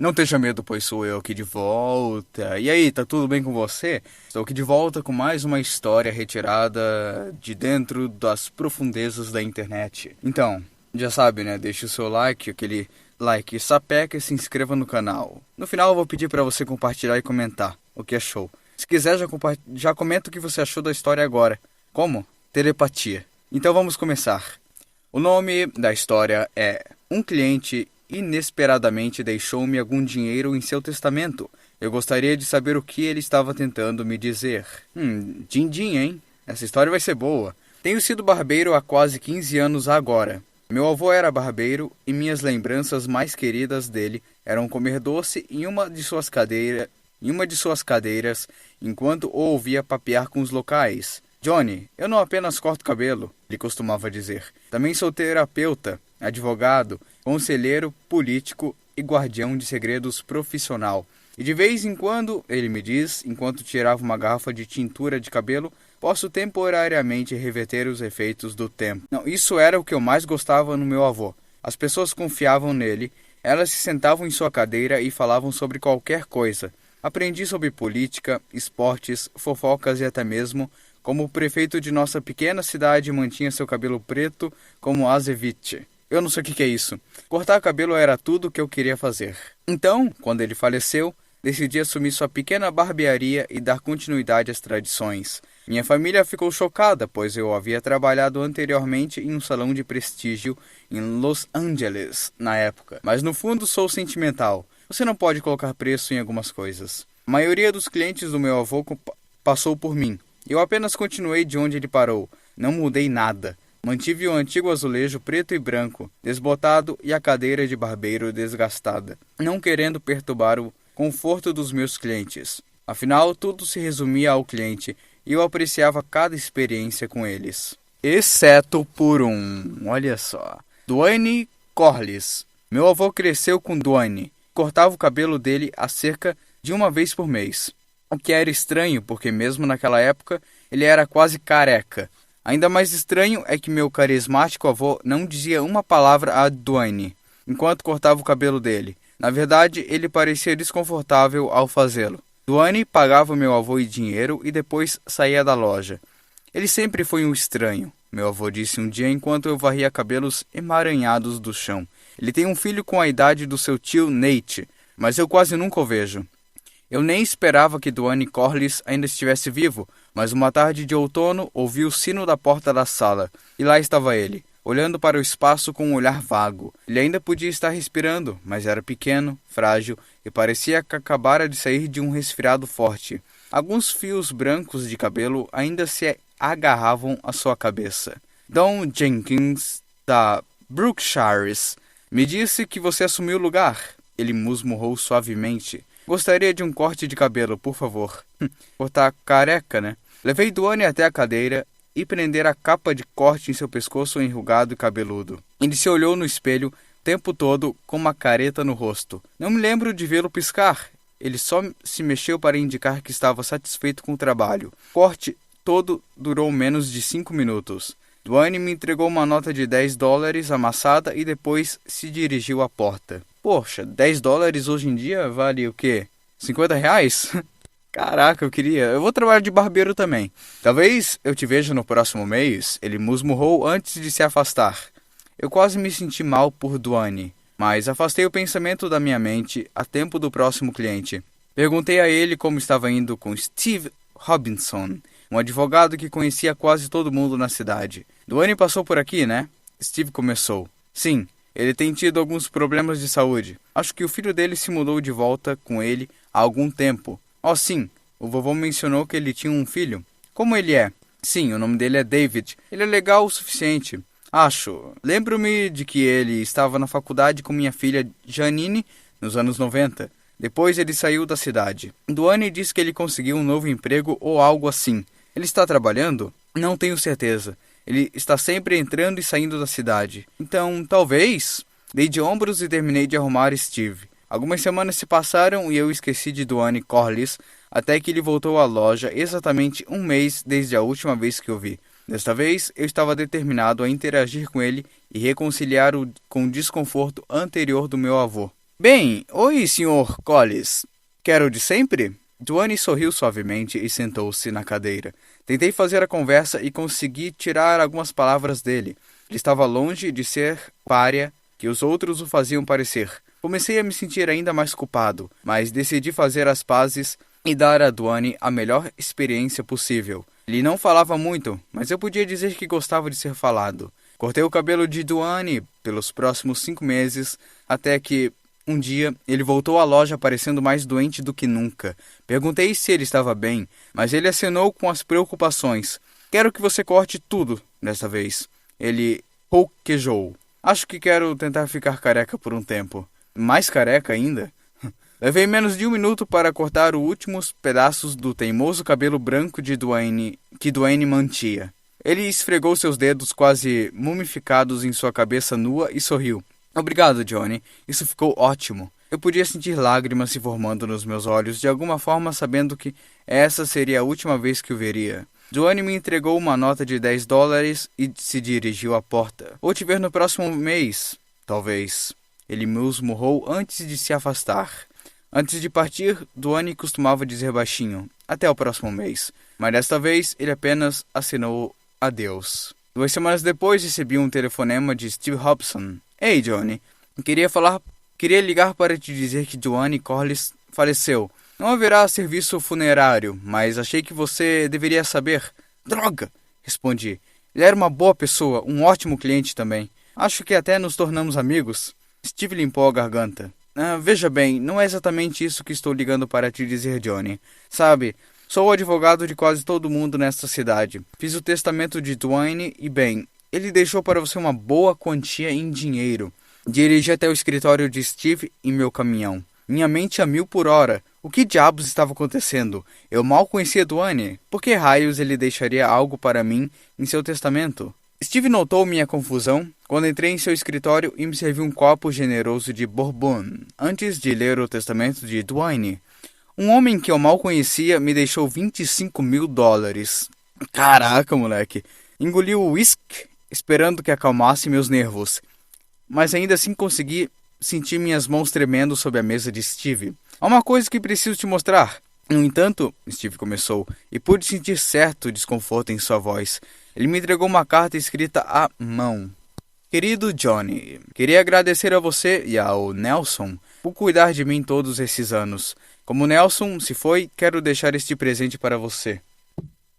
Não tenha medo, pois sou eu aqui de volta. E aí, tá tudo bem com você? Estou aqui de volta com mais uma história retirada de dentro das profundezas da internet. Então, já sabe, né? Deixe o seu like, aquele like sapeca e se inscreva no canal. No final eu vou pedir para você compartilhar e comentar o que achou. Se quiser, já comenta o que você achou da história agora. Como? Telepatia. Então vamos começar. O nome da história é Um cliente inesperadamente deixou-me algum dinheiro em seu testamento. Eu gostaria de saber o que ele estava tentando me dizer. Din-din, hein? Essa história vai ser boa. Tenho sido barbeiro há quase 15 anos agora. Meu avô era barbeiro e minhas lembranças mais queridas dele eram comer doce em uma de suas cadeiras enquanto o ouvia papear com os locais. Johnny, eu não apenas corto cabelo, ele costumava dizer. Também sou terapeuta, advogado, conselheiro, político e guardião de segredos profissional. E de vez em quando, ele me diz, enquanto tirava uma garrafa de tintura de cabelo, posso temporariamente reverter os efeitos do tempo. Não, isso era o que eu mais gostava no meu avô. As pessoas confiavam nele, elas se sentavam em sua cadeira e falavam sobre qualquer coisa. Aprendi sobre política, esportes, fofocas e até mesmo como o prefeito de nossa pequena cidade mantinha seu cabelo preto como azeite. Eu não sei o que é isso. Cortar cabelo era tudo o que eu queria fazer. Então, quando ele faleceu, decidi assumir sua pequena barbearia e dar continuidade às tradições. Minha família ficou chocada, pois eu havia trabalhado anteriormente em um salão de prestígio em Los Angeles, na época. Mas no fundo sou sentimental. Você não pode colocar preço em algumas coisas. A maioria dos clientes do meu avô passou por mim. Eu apenas continuei de onde ele parou. Não mudei nada. Mantive o antigo azulejo preto e branco, desbotado e a cadeira de barbeiro desgastada, não querendo perturbar o conforto dos meus clientes. Afinal, tudo se resumia ao cliente e eu apreciava cada experiência com eles. Exceto por olha só, Dwayne Corliss. Meu avô cresceu com Dwayne. Cortava o cabelo dele a cerca de uma vez por mês. O que era estranho, porque mesmo naquela época, ele era quase careca. Ainda mais estranho é que meu carismático avô não dizia uma palavra a Dwayne, enquanto cortava o cabelo dele. Na verdade, ele parecia desconfortável ao fazê-lo. Dwayne pagava meu avô em dinheiro e depois saía da loja. Ele sempre foi um estranho, meu avô disse um dia enquanto eu varria cabelos emaranhados do chão. Ele tem um filho com a idade do seu tio Nate, mas eu quase nunca o vejo. Eu nem esperava que Dwayne Corliss ainda estivesse vivo, mas uma tarde de outono ouvi o sino da porta da sala, e lá estava ele, olhando para o espaço com um olhar vago. Ele ainda podia estar respirando, mas era pequeno, frágil, e parecia que acabara de sair de um resfriado forte. Alguns fios brancos de cabelo ainda se agarravam à sua cabeça. Don Jenkins, da Brookshires, me disse que você assumiu o lugar. Ele musmurrou suavemente. Gostaria de um corte de cabelo, por favor. Cortar careca, né? Levei Dwayne até a cadeira e prender a capa de corte em seu pescoço enrugado e cabeludo. Ele se olhou no espelho o tempo todo com uma careta no rosto. Não me lembro de vê-lo piscar. Ele só se mexeu para indicar que estava satisfeito com o trabalho. O corte todo durou menos de 5 minutos. Dwayne me entregou uma nota de $10 amassada e depois se dirigiu à porta. Poxa, $10 hoje em dia vale o quê? R$ 50? Caraca, eu vou trabalhar de barbeiro também. Talvez eu te veja no próximo mês, ele musmurrou antes de se afastar. Eu quase me senti mal por Dwayne, mas afastei o pensamento da minha mente a tempo do próximo cliente. Perguntei a ele como estava indo com Steve Robinson, um advogado que conhecia quase todo mundo na cidade. Dwayne passou por aqui, né? Steve começou. Sim. Ele tem tido alguns problemas de saúde. Acho que o filho dele se mudou de volta com ele há algum tempo. Oh, sim, o vovô mencionou que ele tinha um filho. Como ele é? Sim, o nome dele é David. Ele é legal o suficiente. Acho. Lembro-me de que ele estava na faculdade com minha filha Janine nos anos 90. Depois ele saiu da cidade. Dwayne disse que ele conseguiu um novo emprego ou algo assim. Ele está trabalhando? Não tenho certeza. Ele está sempre entrando e saindo da cidade. Então, talvez... Dei de ombros e terminei de arrumar Steve. Algumas semanas se passaram e eu esqueci de Dwayne Corliss até que ele voltou à loja exatamente um mês desde a última vez que o vi. Desta vez, eu estava determinado a interagir com ele e reconciliar-o com o desconforto anterior do meu avô. Bem, oi, Sr. Collis. Quero de sempre? Duane sorriu suavemente e sentou-se na cadeira. Tentei fazer a conversa e consegui tirar algumas palavras dele. Ele estava longe de ser pária que os outros o faziam parecer. Comecei a me sentir ainda mais culpado, mas decidi fazer as pazes e dar a Duane a melhor experiência possível. Ele não falava muito, mas eu podia dizer que gostava de ser falado. Cortei o cabelo de Duane pelos próximos 5 meses, até que, um dia, ele voltou à loja parecendo mais doente do que nunca. Perguntei se ele estava bem, mas ele acenou com as preocupações. Quero que você corte tudo, desta vez. Ele rouquejou. Acho que quero tentar ficar careca por um tempo. Mais careca ainda? Levei menos de 1 minuto para cortar os últimos pedaços do teimoso cabelo branco de Duane que Duane mantinha. Ele esfregou seus dedos quase mumificados em sua cabeça nua e sorriu. Obrigado, Johnny. Isso ficou ótimo. Eu podia sentir lágrimas se formando nos meus olhos, de alguma forma sabendo que essa seria a última vez que o veria. Johnny me entregou uma nota de $10 e se dirigiu à porta. Vou te ver no próximo mês, talvez. Ele musmurrou antes de se afastar. Antes de partir, Duane costumava dizer baixinho, até o próximo mês. Mas desta vez, ele apenas assinou adeus. 2 semanas depois, recebi um telefonema de Steve Hobson. Ei, Johnny, queria ligar para te dizer que Duane Corliss faleceu. Não haverá serviço funerário, mas achei que você deveria saber. Droga! Respondi. Ele era uma boa pessoa, um ótimo cliente também. Acho que até nos tornamos amigos. Steve limpou a garganta. Veja bem, não é exatamente isso que estou ligando para te dizer, Johnny. Sabe, sou o advogado de quase todo mundo nesta cidade. Fiz o testamento de Duane e, bem, ele deixou para você uma boa quantia em dinheiro. Dirigi até o escritório de Steve em meu caminhão. Minha mente a 1000 por hora. O que diabos estava acontecendo? Eu mal conhecia Duane. Por que raios ele deixaria algo para mim em seu testamento? Steve notou minha confusão quando entrei em seu escritório e me serviu um copo generoso de bourbon antes de ler o testamento de Duane. Um homem que eu mal conhecia me deixou $25.000. Caraca, moleque! Engoli o uísque esperando que acalmasse meus nervos, mas ainda assim consegui sentir minhas mãos tremendo sob a mesa de Steve. Há uma coisa que preciso te mostrar. No entanto, Steve começou, e pude sentir certo desconforto em sua voz. Ele me entregou uma carta escrita à mão. Querido Johnny, queria agradecer a você e ao Nelson por cuidar de mim todos esses anos. Como Nelson se foi, quero deixar este presente para você.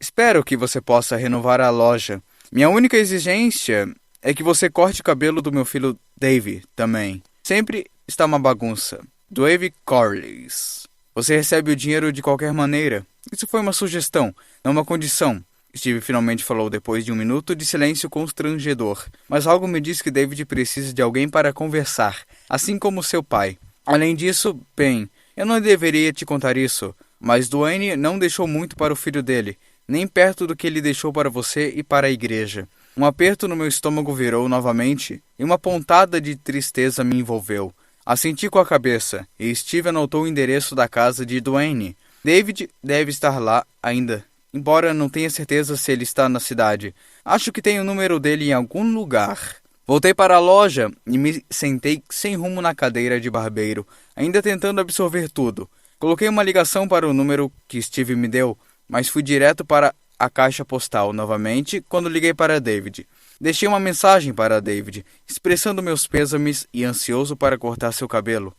Espero que você possa renovar a loja. Minha única exigência é que você corte o cabelo do meu filho Dave também. Sempre está uma bagunça. Dave Corliss. Você recebe o dinheiro de qualquer maneira. Isso foi uma sugestão, não uma condição. Steve finalmente falou depois de 1 minuto de silêncio constrangedor. Mas algo me diz que David precisa de alguém para conversar, assim como seu pai. Além disso, bem, eu não deveria te contar isso, mas Duane não deixou muito para o filho dele, nem perto do que ele deixou para você e para a igreja. Um aperto no meu estômago virou novamente, e uma pontada de tristeza me envolveu. Assenti com a cabeça, e Steve anotou o endereço da casa de Duane. David deve estar lá ainda, embora não tenha certeza se ele está na cidade. Acho que tenho o número dele em algum lugar. Voltei para a loja e me sentei sem rumo na cadeira de barbeiro, ainda tentando absorver tudo. Coloquei uma ligação para o número que Steve me deu, mas fui direto para a caixa postal novamente quando liguei para David. Deixei uma mensagem para David, expressando meus pêsames e ansioso para cortar seu cabelo.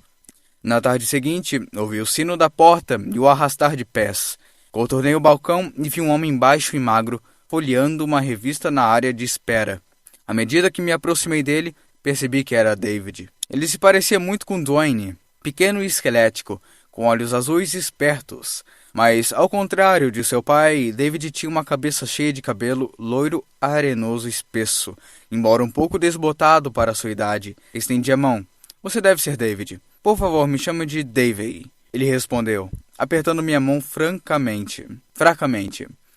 Na tarde seguinte, ouvi o sino da porta e o arrastar de pés. Contornei o balcão e vi um homem baixo e magro, folheando uma revista na área de espera. À medida que me aproximei dele, percebi que era David. Ele se parecia muito com Duane, pequeno e esquelético, com olhos azuis e espertos. Mas, ao contrário de seu pai, David tinha uma cabeça cheia de cabelo loiro, arenoso e espesso. Embora um pouco desbotado para sua idade, estendi a mão. Você deve ser David. Por favor, me chame de Davey. Ele respondeu, apertando minha mão fracamente.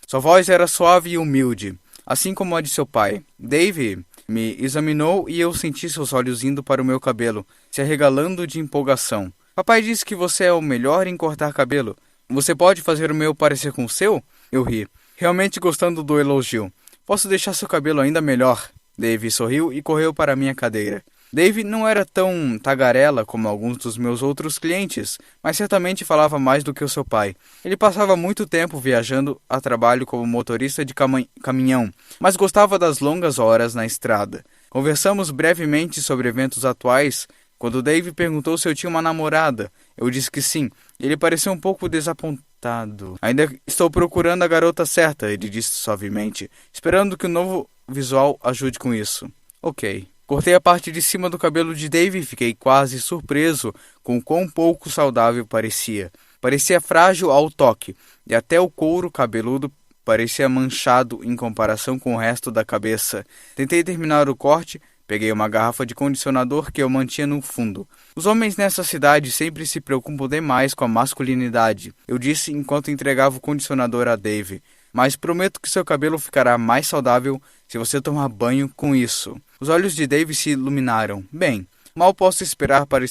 Sua voz era suave e humilde, assim como a de seu pai. Davey me examinou e eu senti seus olhos indo para o meu cabelo, se arregalando de empolgação. Papai disse que você é o melhor em cortar cabelo. Você pode fazer o meu parecer com o seu? Eu ri, realmente gostando do elogio. Posso deixar seu cabelo ainda melhor? Davey sorriu e correu para minha cadeira. Dave não era tão tagarela como alguns dos meus outros clientes, mas certamente falava mais do que o seu pai. Ele passava muito tempo viajando a trabalho como motorista de caminhão, mas gostava das longas horas na estrada. Conversamos brevemente sobre eventos atuais. Quando Dave perguntou se eu tinha uma namorada, eu disse que sim. Ele pareceu um pouco desapontado. Ainda estou procurando a garota certa, ele disse suavemente, esperando que o novo visual ajude com isso. Ok. Cortei a parte de cima do cabelo de Dave e fiquei quase surpreso com quão pouco saudável parecia. Parecia frágil ao toque, e até o couro cabeludo parecia manchado em comparação com o resto da cabeça. Tentei terminar o corte, peguei uma garrafa de condicionador que eu mantinha no fundo. Os homens nessa cidade sempre se preocupam demais com a masculinidade, eu disse enquanto entregava o condicionador a Dave. Mas prometo que seu cabelo ficará mais saudável se você tomar banho com isso. Os olhos de Dave se iluminaram. Bem, mal posso esperar para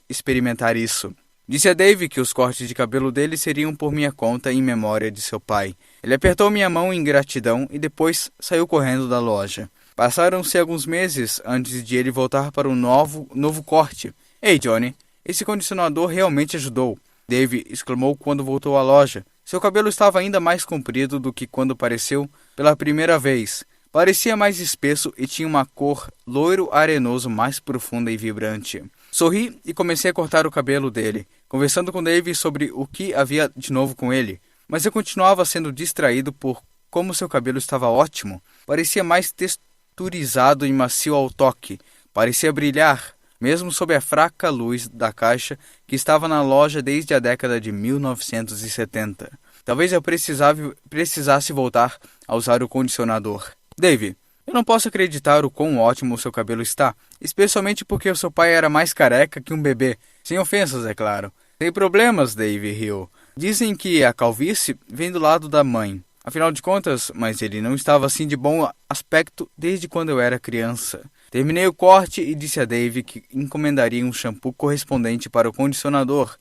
experimentar isso. Disse a Dave que os cortes de cabelo dele seriam por minha conta em memória de seu pai. Ele apertou minha mão em gratidão e depois saiu correndo da loja. Passaram-se alguns meses antes de ele voltar para o novo corte. Ei, Johnny, esse condicionador realmente ajudou, Dave exclamou quando voltou à loja. Seu cabelo estava ainda mais comprido do que quando apareceu pela primeira vez. Parecia mais espesso e tinha uma cor loiro arenoso mais profunda e vibrante. Sorri e comecei a cortar o cabelo dele, conversando com Dave sobre o que havia de novo com ele. Mas eu continuava sendo distraído por como seu cabelo estava ótimo. Parecia mais texturizado e macio ao toque. Parecia brilhar, mesmo sob a fraca luz da caixa que estava na loja desde a década de 1970. Talvez eu precisasse voltar a usar o condicionador. Dave, eu não posso acreditar o quão ótimo o seu cabelo está, especialmente porque o seu pai era mais careca que um bebê. Sem ofensas, é claro. Tem problemas, Dave riu. Dizem que a calvície vem do lado da mãe. Afinal de contas, mas ele não estava assim de bom aspecto desde quando eu era criança. Terminei o corte e disse a Dave que encomendaria um shampoo correspondente para o condicionador.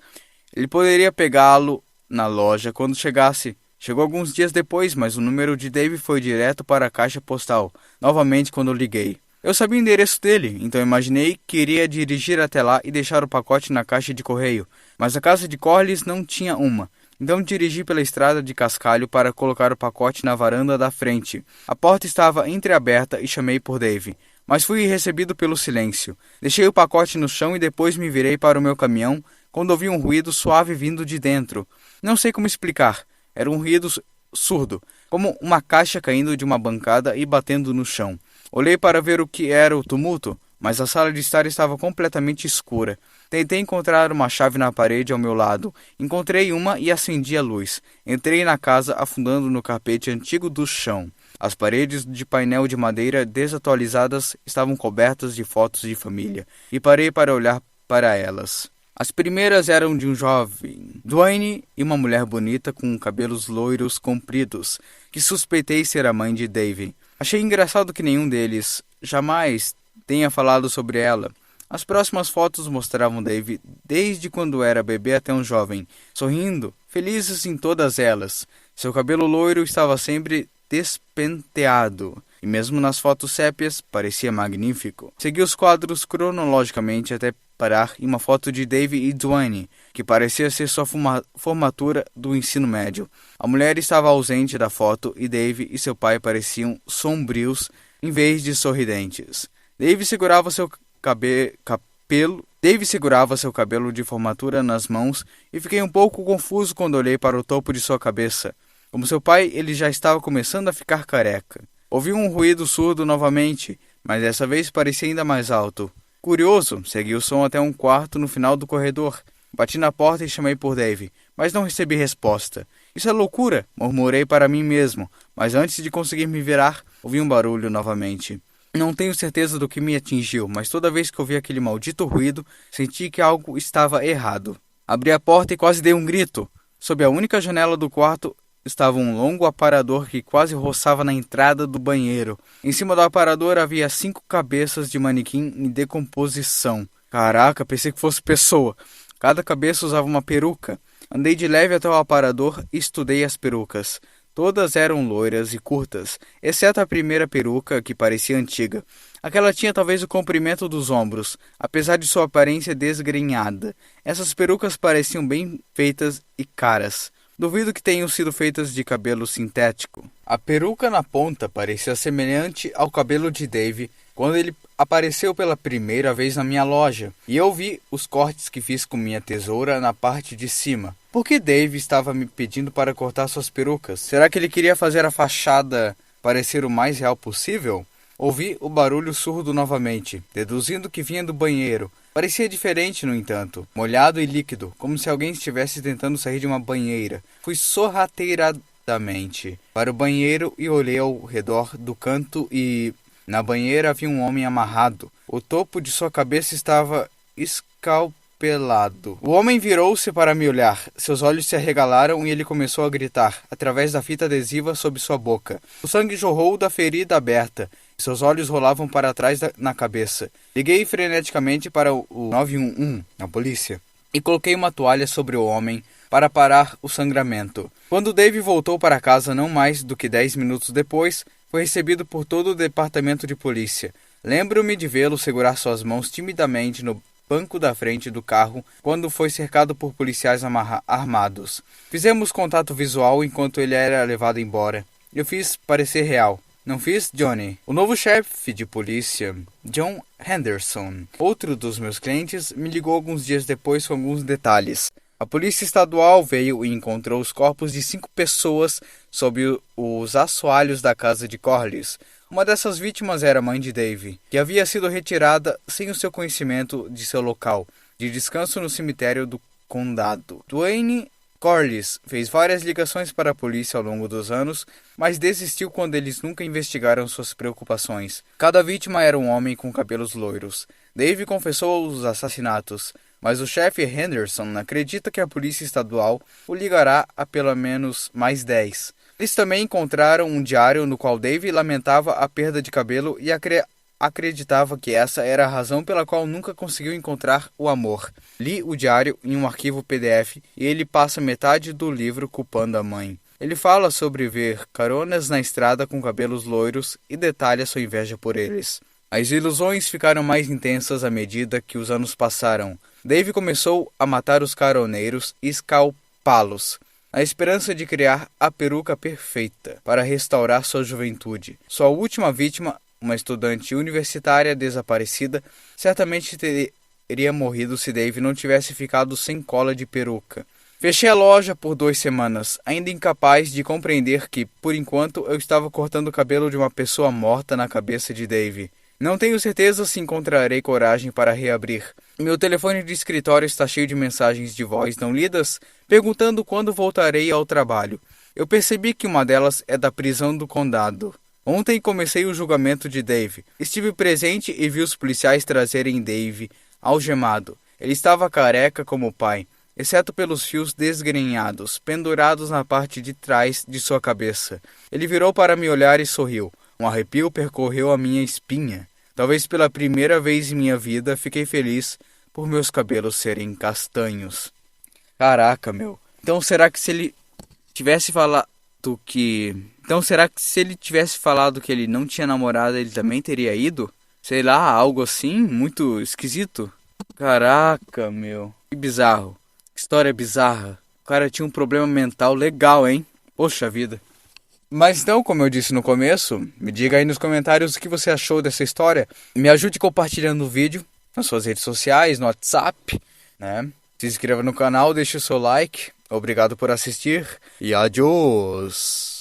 Ele poderia pegá-lo na loja quando chegasse. Chegou alguns dias depois, mas o número de Dave foi direto para a caixa postal, novamente quando liguei. Eu sabia o endereço dele, então imaginei que iria dirigir até lá e deixar o pacote na caixa de correio, mas a casa de Corliss não tinha uma. Então dirigi pela estrada de cascalho para colocar o pacote na varanda da frente. A porta estava entreaberta e chamei por Dave, mas fui recebido pelo silêncio. Deixei o pacote no chão e depois me virei para o meu caminhão quando ouvi um ruído suave vindo de dentro. Não sei como explicar. Era um ruído surdo, como uma caixa caindo de uma bancada e batendo no chão. Olhei para ver o que era o tumulto, mas a sala de estar estava completamente escura. Tentei encontrar uma chave na parede ao meu lado. Encontrei uma e acendi a luz. Entrei na casa afundando no carpete antigo do chão. As paredes de painel de madeira desatualizadas estavam cobertas de fotos de família, e parei para olhar para elas. As primeiras eram de um jovem, Dwayne, e uma mulher bonita com cabelos loiros compridos, que suspeitei ser a mãe de Dave. Achei engraçado que nenhum deles jamais tenha falado sobre ela. As próximas fotos mostravam Dave desde quando era bebê até um jovem, sorrindo, felizes em todas elas. Seu cabelo loiro estava sempre despenteado, e mesmo nas fotos sépias parecia magnífico. Segui os quadros cronologicamente até parar em uma foto de Dave e Dwayne, que parecia ser sua formatura do ensino médio. A mulher estava ausente da foto e Dave e seu pai pareciam sombrios em vez de sorridentes. Dave segurava seu cabelo de formatura nas mãos e fiquei um pouco confuso quando olhei para o topo de sua cabeça. Como seu pai, ele já estava começando a ficar careca. Ouvi um ruído surdo novamente, mas dessa vez parecia ainda mais alto. Curioso, segui o som até um quarto no final do corredor. Bati na porta e chamei por Dave, mas não recebi resposta. Isso é loucura, murmurei para mim mesmo, mas antes de conseguir me virar, ouvi um barulho novamente. Não tenho certeza do que me atingiu, mas toda vez que ouvi aquele maldito ruído, senti que algo estava errado. Abri a porta e quase dei um grito. Sob a única janela do quarto estava um longo aparador que quase roçava na entrada do banheiro. Em cima do aparador havia 5 cabeças de manequim em decomposição. Caraca, pensei que fosse pessoa. Cada cabeça usava uma peruca. Andei de leve até o aparador e estudei as perucas. Todas eram loiras e curtas, exceto a primeira peruca, que parecia antiga. Aquela tinha talvez o comprimento dos ombros, apesar de sua aparência desgrenhada. Essas perucas pareciam bem feitas e caras. Duvido que tenham sido feitas de cabelo sintético. A peruca na ponta parecia semelhante ao cabelo de Dave quando ele apareceu pela primeira vez na minha loja, e eu vi os cortes que fiz com minha tesoura na parte de cima. Por que Dave estava me pedindo para cortar suas perucas? Será que ele queria fazer a fachada parecer o mais real possível? Ouvi o barulho surdo novamente, deduzindo que vinha do banheiro. Parecia diferente, no entanto, molhado e líquido, como se alguém estivesse tentando sair de uma banheira. Fui sorrateiradamente para o banheiro e olhei ao redor do canto e... na banheira havia um homem amarrado. O topo de sua cabeça estava escalpelado. O homem virou-se para me olhar. Seus olhos se arregalaram e ele começou a gritar, através da fita adesiva sob sua boca. O sangue jorrou da ferida aberta. Seus olhos rolavam para trás na cabeça. Liguei freneticamente para o 911, a polícia, e coloquei uma toalha sobre o homem para parar o sangramento. Quando Dave voltou para casa não mais do que 10 minutos depois, foi recebido por todo o departamento de polícia. Lembro-me de vê-lo segurar suas mãos timidamente no banco da frente do carro quando foi cercado por policiais armados. Fizemos contato visual enquanto ele era levado embora. Eu fiz parecer real. Não fiz, Johnny? O novo chefe de polícia, John Henderson, outro dos meus clientes, me ligou alguns dias depois com alguns detalhes. A polícia estadual veio e encontrou os corpos de 5 pessoas sob os assoalhos da casa de Corliss. Uma dessas vítimas era a mãe de Dave, que havia sido retirada sem o seu conhecimento de seu local de descanso no cemitério do condado. Dwayne Corliss fez várias ligações para a polícia ao longo dos anos, mas desistiu quando eles nunca investigaram suas preocupações. Cada vítima era um homem com cabelos loiros. Dave confessou os assassinatos, mas o chefe Henderson acredita que a polícia estadual o ligará a pelo menos mais 10. Eles também encontraram um diário no qual Dave lamentava a perda de cabelo e acreditava que essa era a razão pela qual nunca conseguiu encontrar o amor. Li o diário em um arquivo PDF e ele passa metade do livro culpando a mãe. Ele fala sobre ver caronas na estrada com cabelos loiros e detalha sua inveja por eles. As ilusões ficaram mais intensas à medida que os anos passaram. Dave começou a matar os caroneiros e escalpá-los, na esperança de criar a peruca perfeita para restaurar sua juventude. Sua última vítima, uma estudante universitária desaparecida, certamente teria morrido se Dave não tivesse ficado sem cola de peruca. Fechei a loja por 2 semanas, ainda incapaz de compreender que, por enquanto, eu estava cortando o cabelo de uma pessoa morta na cabeça de Dave. Não tenho certeza se encontrarei coragem para reabrir. Meu telefone de escritório está cheio de mensagens de voz não lidas, perguntando quando voltarei ao trabalho. Eu percebi que uma delas é da prisão do condado. Ontem comecei o julgamento de Dave. Estive presente e vi os policiais trazerem Dave algemado. Ele estava careca como o pai, exceto pelos fios desgrenhados, pendurados na parte de trás de sua cabeça. Ele virou para me olhar e sorriu. Um arrepio percorreu a minha espinha. Talvez pela primeira vez em minha vida fiquei feliz por meus cabelos serem castanhos. Caraca, meu. Então será que se ele tivesse falado que... Então será que se ele tivesse falado que ele não tinha namorada, ele também teria ido? Sei lá, algo assim? Muito esquisito? Caraca, meu. Que bizarro. Que história bizarra. O cara tinha um problema mental legal, hein? Poxa vida. Mas então, como eu disse no começo, me diga aí nos comentários o que você achou dessa história. Me ajude compartilhando o vídeo nas suas redes sociais, no WhatsApp, né? Se inscreva no canal, deixe o seu like. Obrigado por assistir e adiós!